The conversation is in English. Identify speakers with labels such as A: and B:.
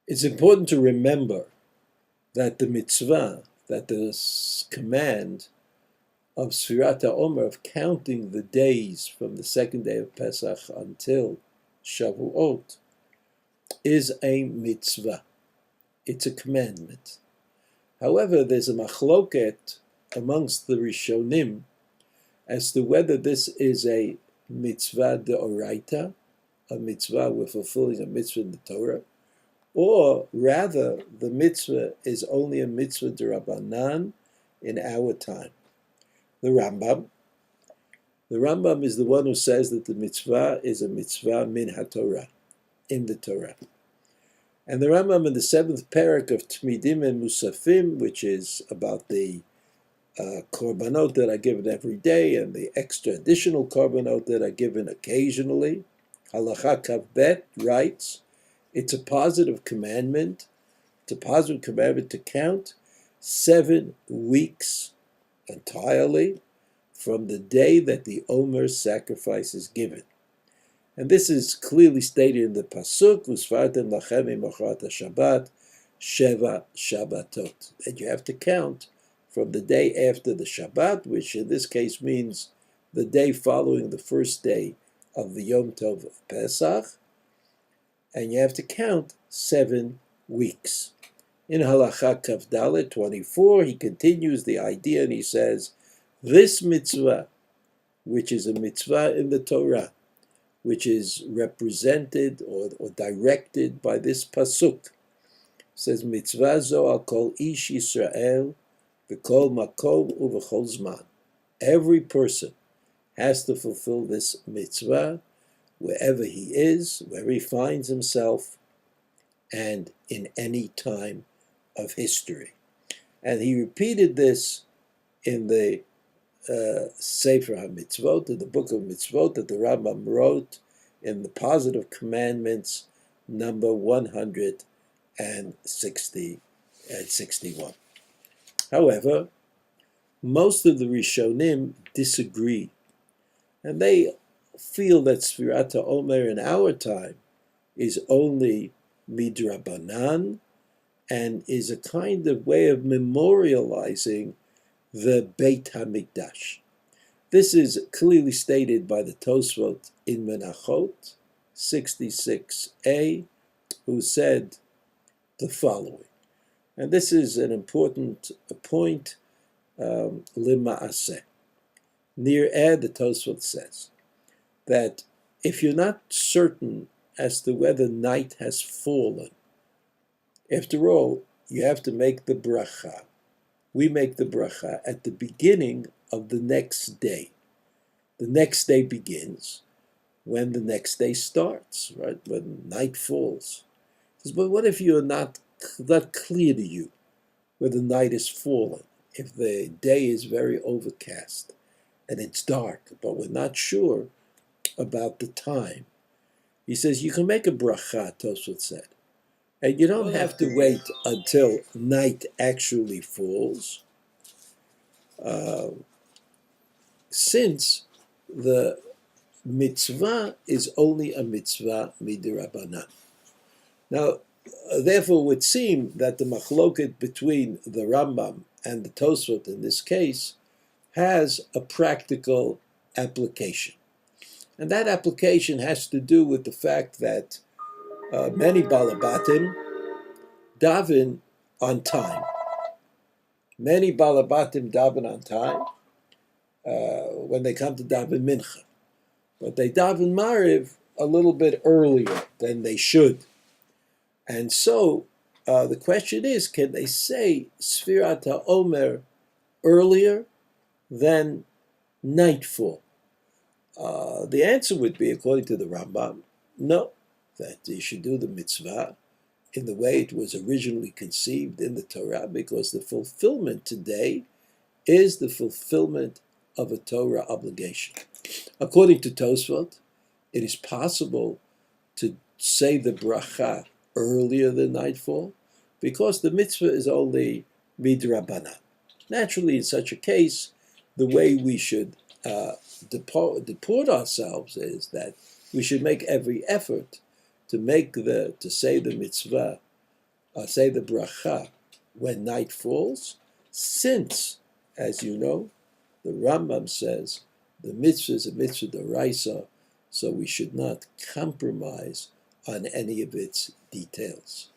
A: It's important to remember that the mitzvah, that the command of Sfirat HaOmer, of counting the days from the second day of Pesach until Shavuot, is a mitzvah. It's a commandment. However, there's a machloket amongst the Rishonim as to whether this is a mitzvah deoraita, a mitzvah, we're fulfilling a mitzvah in the Torah, or rather the mitzvah is only a mitzvah derabanan in our time. The Rambam is the one who says that the mitzvah is a mitzvah min haTorah, in the Torah. And the Rambam in the 7th parak of Tmidim and Musafim, which is about the korbanot that are given every day and the extra additional korbanot that are given occasionally, Halacha Kavbet writes, it's a positive commandment. It's a positive commandment to count 7 weeks entirely from the day that the Omer sacrifice is given. And this is clearly stated in the Pasuk, Usfartem lachem imachrat Shabbat, Sheva Shabbatot. And you have to count from the day after the Shabbat, which in this case means the day following the first day of the Yom Tov of Pesach, and you have to count 7 weeks. In Halacha Kavdalet 24, he continues the idea and he says, this mitzvah, which is a mitzvah in the Torah, which is represented or directed by this pasuk, says mitzvah zo al kol ish Yisrael v'kol makom uv'chol zman. Every person has to fulfill this mitzvah wherever he is, wherever he finds himself, and in any time of history. And he repeated this in the Sefer HaMitzvot, in the book of Mitzvot that the Rambam wrote in the Positive Commandments, number 161. However, most of the Rishonim disagree, and they feel that Sfirat HaOmer in our time is only midrabanan and is a kind of way of memorializing the Beit HaMikdash. This is clearly stated by the Tosfot in Menachot 66a, who said the following. And this is an important point, lima'aseh. Near the Tosfot says that if you're not certain as to whether night has fallen, after all, you have to make the bracha. We make the bracha at the beginning of the next day. The next day begins when the next day starts, right? When night falls. He says, but what if you're not clear to you whether night is fallen? If the day is very overcast and it's dark, but we're not sure about the time. He says, you can make a bracha, Tosfot said. And you don't have to wait until night actually falls, since the mitzvah is only a mitzvah midirabanan. Now, therefore, it would seem that the machloket between the Rambam and the Tosfot in this case has a practical application. And that application has to do with the fact that many balabatim daven on time. Many balabatim daven on time when they come to daven mincha. But they daven mariv a little bit earlier than they should. And so the question is, can they say Sfirat HaOmer earlier than nightfall? The answer would be, according to the Rambam, no, that you should do the mitzvah in the way it was originally conceived in the Torah, because the fulfillment today is the fulfillment of a Torah obligation. According to Tosfot, it is possible to say the bracha earlier than nightfall because the mitzvah is only midrabanan. Naturally, in such a case, the way we should deport ourselves is that we should make every effort to say the mitzvah say the bracha when night falls, since, as you know, the Rambam says the mitzvah is a mitzvah d'oraisa, so we should not compromise on any of its details.